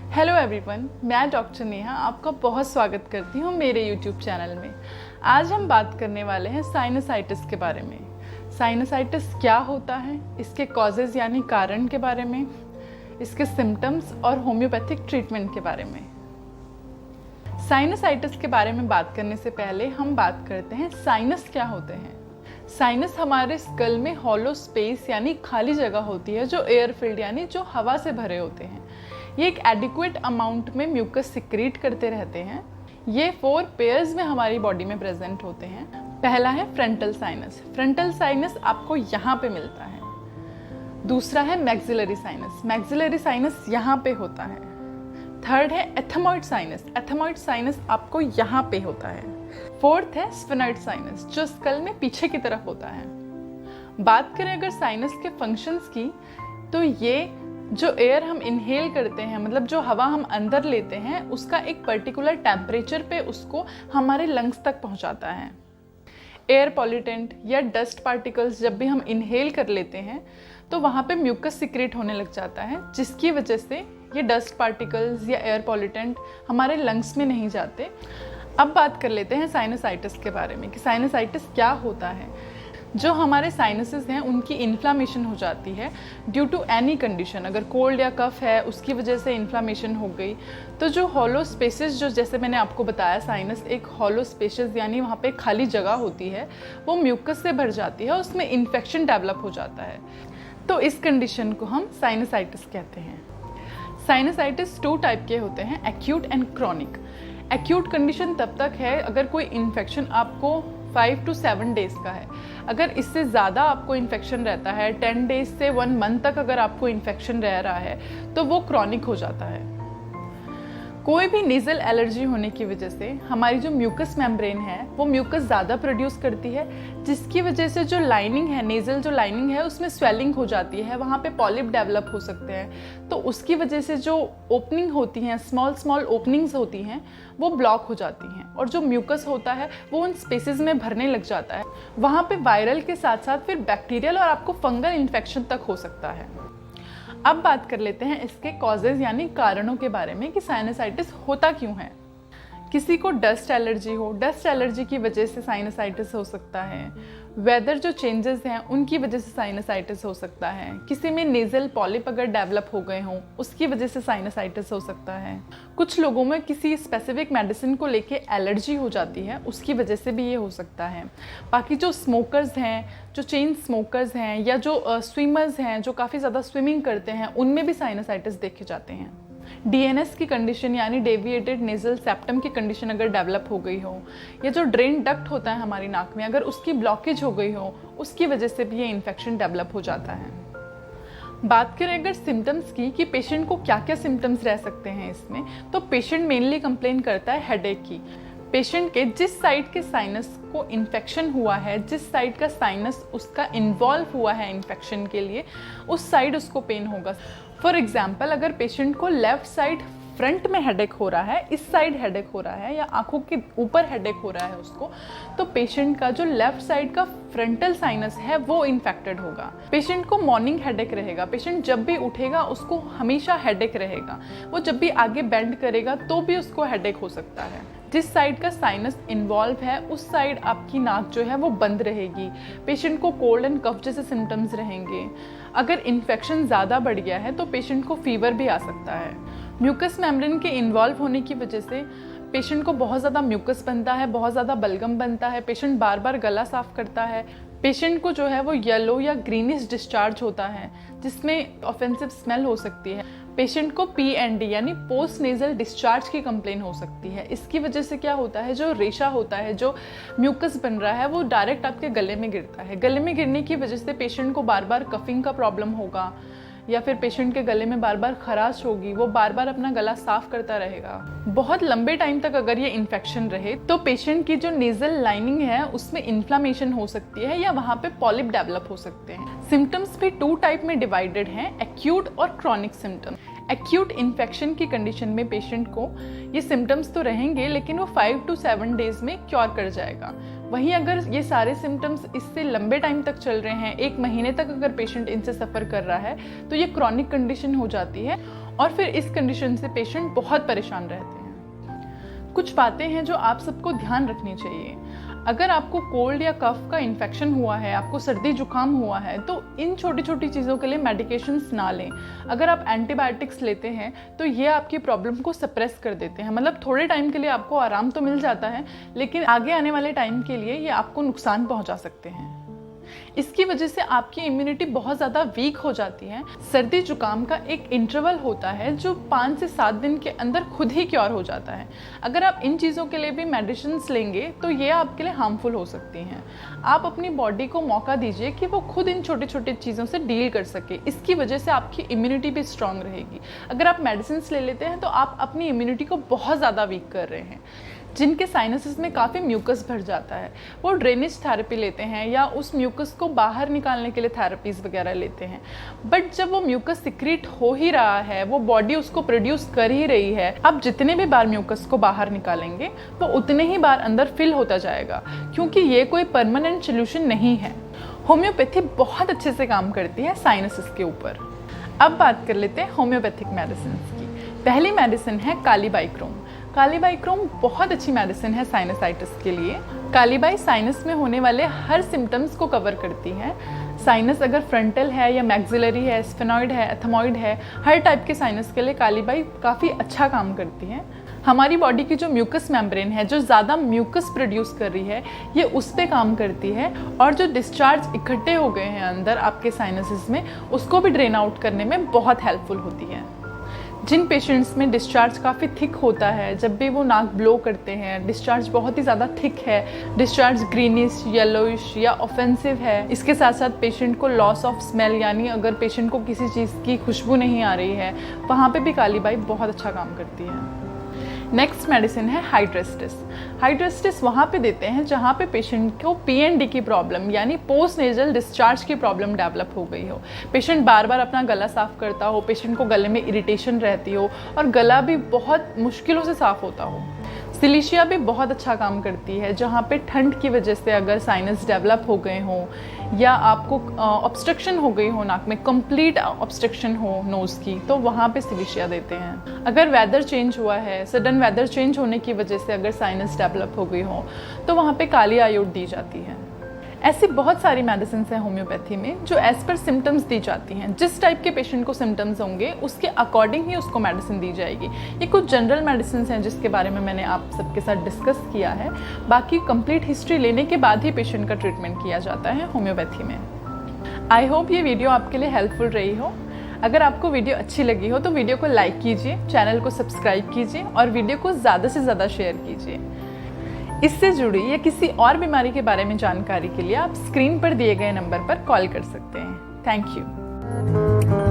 Hello everyone, मैं doctor Neha आपका बहुत स्वागत करती हूँ मेरे यूट्यूब चैनल में। आज हम बात करने वाले हैं साइनसाइटिस के बारे में। साइनसाइटिस क्या होता है, इसके कॉजेज़ यानी कारण के बारे में, इसके सिम्टम्स और होम्योपैथिक ट्रीटमेंट के बारे में। साइनसाइटिस के बारे में बात करने से पहले हम बात करते हैं साइनस क्या होते हैं। साइनस हमारे स्कल में हॉलो स्पेस यानी खाली जगह होती है जो एयर फिल्ड यानी जो हवा से भरे होते हैं। ये एक एडिक्वेट अमाउंट में म्यूकस सिक्रीट करते रहते हैं। ये 4 पेयर्स में हमारी बॉडी में प्रेजेंट होते हैं। पहला है फ्रंटल साइनस। फ्रंटल साइनस आपको यहाँ पे मिलता है। दूसरा है मैक्सिलरी साइनस। मैक्सिलरी साइनस यहाँ पे होता है। थर्ड है एथमॉइड साइनस। एथमॉइड साइनस आपको यहाँ पे होता है। फोर्थ है स्फेनॉइड साइनस जो स्कल में पीछे की तरफ होता है। बात करें अगर साइनस के फंक्शंस की, तो ये जो एयर हम इनहेल करते हैं, मतलब जो हवा हम अंदर लेते हैं, उसका एक पर्टिकुलर टेम्परेचर पे उसको हमारे लंग्स तक पहुंचाता है। एयर पॉल्यूटेंट या डस्ट पार्टिकल्स जब भी हम इनहेल कर लेते हैं तो वहाँ पे म्यूकस सिक्रेट होने लग जाता है, जिसकी वजह से ये डस्ट पार्टिकल्स या एयर पॉल्यूटेंट हमारे लंग्स में नहीं जाते। अब बात कर लेते हैं साइनसाइटिस के बारे में कि साइनसाइटिस क्या होता है। जो हमारे साइनसेस हैं उनकी इन्फ्लामेशन हो जाती है ड्यू टू एनी कंडीशन। अगर कोल्ड या कफ है उसकी वजह से इन्फ्लामेशन हो गई, तो जो हॉलो स्पेसेस, जो जैसे मैंने आपको बताया साइनस एक हॉलो स्पेसेस यानी वहाँ पे खाली जगह होती है, वो म्यूकस से भर जाती है, उसमें इन्फेक्शन डेवलप हो जाता है। तो इस कंडीशन को हम साइनसाइटिस कहते हैं। साइनसाइटिस 2 टाइप के होते हैं, acute and chronic. Acute condition तब तक है अगर कोई इन्फेक्शन आपको 5 to 7 डेज का है। अगर इससे ज़्यादा आपको इन्फेक्शन रहता है, 10 डेज से 1 मंथ तक अगर आपको इन्फेक्शन रह रहा है, तो वो क्रॉनिक हो जाता है। कोई भी नेज़ल एलर्जी होने की वजह से हमारी जो म्यूकस मेम्ब्रेन है वो म्यूकस ज़्यादा प्रोड्यूस करती है, जिसकी वजह से जो लाइनिंग है, नेज़ल जो लाइनिंग है उसमें स्वेलिंग हो जाती है, वहाँ पे पॉलिप डेवलप हो सकते हैं। तो उसकी वजह से जो ओपनिंग होती हैं, स्मॉल ओपनिंग्स होती हैं, वो ब्लॉक हो जाती हैं और जो म्यूकस होता है वो उन स्पेसेस में भरने लग जाता है। वहाँ पे वायरल के साथ साथ फिर बैक्टीरियल और आपको फंगल इन्फेक्शन तक हो सकता है। अब बात कर लेते हैं इसके कॉजेज़ यानी कारणों के बारे में कि साइनसाइटिस होता क्यों है। किसी को डस्ट एलर्जी हो, डस्ट एलर्जी की वजह से साइनसाइटिस हो सकता है। वेदर जो चेंजेस हैं उनकी वजह से साइनसाइटिस हो सकता है। किसी में नेज़ल पॉलिप अगर डेवलप हो गए हों उसकी वजह से साइनसाइटिस हो सकता है। कुछ लोगों में किसी स्पेसिफिक मेडिसिन को लेके एलर्जी हो जाती है, उसकी वजह से भी ये हो सकता है। बाकी जो स्मोकर्स हैं, जो चेन स्मोकर्स हैं या जो स्विमर्स हैं जो काफ़ी ज़्यादा स्विमिंग करते हैं, उनमें भी साइनसाइटिस देखे जाते हैं। डीएनएस की कंडीशन यानी डेविएटेड नेज़ल सेप्टम की कंडीशन अगर डेवलप हो गई हो, या जो ड्रेन डक्ट होता है हमारी नाक में, अगर उसकी ब्लॉकेज हो गई हो, उसकी वजह से भी ये इन्फेक्शन डेवलप हो जाता है। बात करें अगर सिम्टम्स की कि पेशेंट को क्या क्या सिम्टम्स रह सकते हैं इसमें, तो पेशेंट मेनली कंप्लेन करता है हेडेक की। पेशेंट के जिस साइड के साइनस को इन्फेक्शन हुआ है, जिस साइड का साइनस उसका इन्वॉल्व हुआ है इन्फेक्शन के लिए, उस साइड उसको पेन होगा। फॉर एग्जाम्पल, अगर पेशेंट को लेफ्ट साइड फ्रंट में हेडेक हो रहा है, इस साइड हेडेक हो रहा है, या आंखों के ऊपर हेडेक हो रहा है उसको, तो पेशेंट का जो लेफ्ट साइड का फ्रंटल साइनस है वो इन्फेक्टेड होगा। पेशेंट को मॉर्निंग हेडेक रहेगा। पेशेंट जब भी उठेगा उसको हमेशा हेडेक रहेगा। वो जब भी आगे बेंड करेगा तो भी उसको हेडेक हो सकता है। जिस साइड का साइनस इन्वॉल्व है उस साइड आपकी नाक जो है वो बंद रहेगी। पेशेंट को कोल्ड एंड कफ जैसे सिम्टम्स रहेंगे। अगर इन्फेक्शन ज़्यादा बढ़ गया है तो पेशेंट को फीवर भी आ सकता है। म्यूकस मेम्ब्रेन के इन्वॉल्व होने की वजह से पेशेंट को बहुत ज़्यादा म्यूकस बनता है, बहुत ज़्यादा बलगम बनता है। पेशेंट बार बार गला साफ करता है। पेशेंट को जो है वो येलो या ग्रीनिश डिस्चार्ज होता है, जिसमें ऑफेंसिव स्मेल हो सकती है। पेशेंट को PND यानी पोस्ट नेजल डिस्चार्ज की कंप्लेन हो सकती है। इसकी वजह से क्या होता है, जो रेशा होता है, जो म्यूकस बन रहा है, वो डायरेक्ट आपके गले में गिरता है। गले में गिरने की वजह से पेशेंट को बार बार कफिंग का प्रॉब्लम होगा, या फिर पेशेंट के गले में बार बार खराश होगी, वो बार बार अपना गला साफ करता रहेगा। बहुत लंबे टाइम तक अगर ये इन्फेक्शन रहे तो पेशेंट की जो नेजल लाइनिंग है उसमें इन्फ्लामेशन हो सकती है, या वहाँ पे पॉलिप डेवलप हो सकते हैं। सिम्टम्स भी 2 टाइप में डिवाइडेड हैं, एक्यूट और क्रॉनिक सिम्टम्स। एक्यूट इन्फेक्शन की कंडीशन में पेशेंट को ये सिम्टम्स तो रहेंगे, लेकिन वो 5 to 7 डेज में क्योर कर जाएगा। वहीं अगर ये सारे सिम्टम्स इससे लंबे टाइम तक चल रहे हैं, 1 महीने तक अगर पेशेंट इनसे सफ़र कर रहा है, तो ये क्रॉनिक कंडीशन हो जाती है और फिर इस कंडीशन से पेशेंट बहुत परेशान रहते हैं। कुछ बातें हैं जो आप सबको ध्यान रखनी चाहिए। अगर आपको कोल्ड या कफ का इन्फेक्शन हुआ है, आपको सर्दी जुकाम हुआ है, तो इन छोटी छोटी चीज़ों के लिए मेडिकेशंस ना लें। अगर आप एंटीबायोटिक्स लेते हैं तो ये आपकी प्रॉब्लम को सप्रेस कर देते हैं, मतलब थोड़े टाइम के लिए आपको आराम तो मिल जाता है, लेकिन आगे आने वाले टाइम के लिए ये आपको नुकसान पहुंचा सकते हैं। इसकी वजह से आपकी इम्यूनिटी बहुत ज़्यादा वीक हो जाती है। सर्दी जुकाम का एक इंटरवल होता है जो 5 से 7 दिन के अंदर खुद ही क्योर हो जाता है। अगर आप इन चीज़ों के लिए भी मेडिसिन्स लेंगे तो ये आपके लिए हार्मफुल हो सकती हैं। आप अपनी बॉडी को मौका दीजिए कि वो खुद इन छोटे छोटे चीज़ों से डील कर सके। इसकी वजह से आपकी इम्यूनिटी भी स्ट्रांग रहेगी। अगर आप मेडिसिन्स ले लेते हैं तो आप अपनी इम्यूनिटी को बहुत ज़्यादा वीक कर रहे हैं। जिनके साइनसेस में काफ़ी म्यूकस भर जाता है वो ड्रेनेज थेरेपी लेते हैं या उस म्यूकस को बाहर निकालने के लिए थेरेपीज़ वगैरह लेते हैं, बट जब वो म्यूकस सिक्रीट हो ही रहा है, वो बॉडी उसको प्रोड्यूस कर ही रही है, आप जितने भी बार म्यूकस को बाहर निकालेंगे वो उतने ही बार अंदर फिल होता जाएगा, क्योंकि ये कोई परमानेंट सोल्यूशन नहीं है। होम्योपैथी बहुत अच्छे से काम करती है साइनसेस के ऊपर। अब बात कर लेते हैं होम्योपैथिक मेडिसिन की। पहली मेडिसिन है कालीबाइक्रोम। कालीबाइक्रोम बहुत अच्छी मेडिसिन है साइनसाइटिस के लिए। कालीबाई साइनस में होने वाले हर सिम्टम्स को कवर करती है। साइनस अगर फ्रंटल है या मैक्सिलरी है, स्फेनॉइड है, एथमॉइड है, हर टाइप के साइनस के लिए कालीबाई काफ़ी अच्छा काम करती है। हमारी बॉडी की जो म्यूकस मेम्ब्रेन है, जो ज़्यादा म्यूकस प्रोड्यूस कर रही है, ये उस पर काम करती है, और जो डिस्चार्ज इकट्ठे हो गए हैं अंदर आपके साइनसेस में, उसको भी ड्रेन आउट करने में बहुत हेल्पफुल होती है। जिन पेशेंट्स में डिस्चार्ज काफ़ी थिक होता है, जब भी वो नाक ब्लो करते हैं, डिस्चार्ज बहुत ही ज़्यादा थिक है, डिस्चार्ज ग्रीनिश, येलोइश या ऑफेंसिव है, इसके साथ साथ पेशेंट को लॉस ऑफ स्मेल, यानी अगर पेशेंट को किसी चीज़ की खुशबू नहीं आ रही है, वहाँ पे भी कालीबाई बहुत अच्छा काम करती है। नेक्स्ट मेडिसिन है हाइड्रेस्टिस। हाइड्रेस्टिस वहाँ पे देते हैं जहाँ पे पेशेंट को पीएनडी की प्रॉब्लम, यानी पोस्ट नेजल डिस्चार्ज की प्रॉब्लम डेवलप हो गई हो। पेशेंट बार बार अपना गला साफ़ करता हो, पेशेंट को गले में इरिटेशन रहती हो और गला भी बहुत मुश्किलों से साफ़ होता हो। सिलिशिया भी बहुत अच्छा काम करती है, जहाँ पे ठंड की वजह से अगर साइनस डेवलप हो गए हों या आपको ऑब्स्ट्रक्शन हो गई हो नाक में, कंप्लीट ऑब्स्ट्रक्शन हो नोज़ की, तो वहाँ पे सिलिशिया देते हैं। अगर वेदर चेंज हुआ है, सडन वेदर चेंज होने की वजह से अगर साइनस डेवलप हो गई हो, तो वहाँ पे काली आयोड दी जाती है। ऐसी बहुत सारी मेडिसिन हैं होम्योपैथी में जो एज पर सिम्टम्स दी जाती हैं। जिस टाइप के पेशेंट को सिम्टम्स होंगे उसके अकॉर्डिंग ही उसको मेडिसिन दी जाएगी। ये कुछ जनरल मेडिसिन हैं जिसके बारे में मैंने आप सबके साथ डिस्कस किया है। बाकी कंप्लीट हिस्ट्री लेने के बाद ही पेशेंट का ट्रीटमेंट किया जाता है होम्योपैथी में। आई होप ये वीडियो आपके लिए हेल्पफुल रही हो। अगर आपको वीडियो अच्छी लगी हो तो वीडियो को लाइक कीजिए, चैनल को सब्सक्राइब कीजिए और वीडियो को ज़्यादा से ज़्यादा शेयर कीजिए। इससे जुड़ी या किसी और बीमारी के बारे में जानकारी के लिए आप स्क्रीन पर दिए गए नंबर पर कॉल कर सकते हैं। Thank you.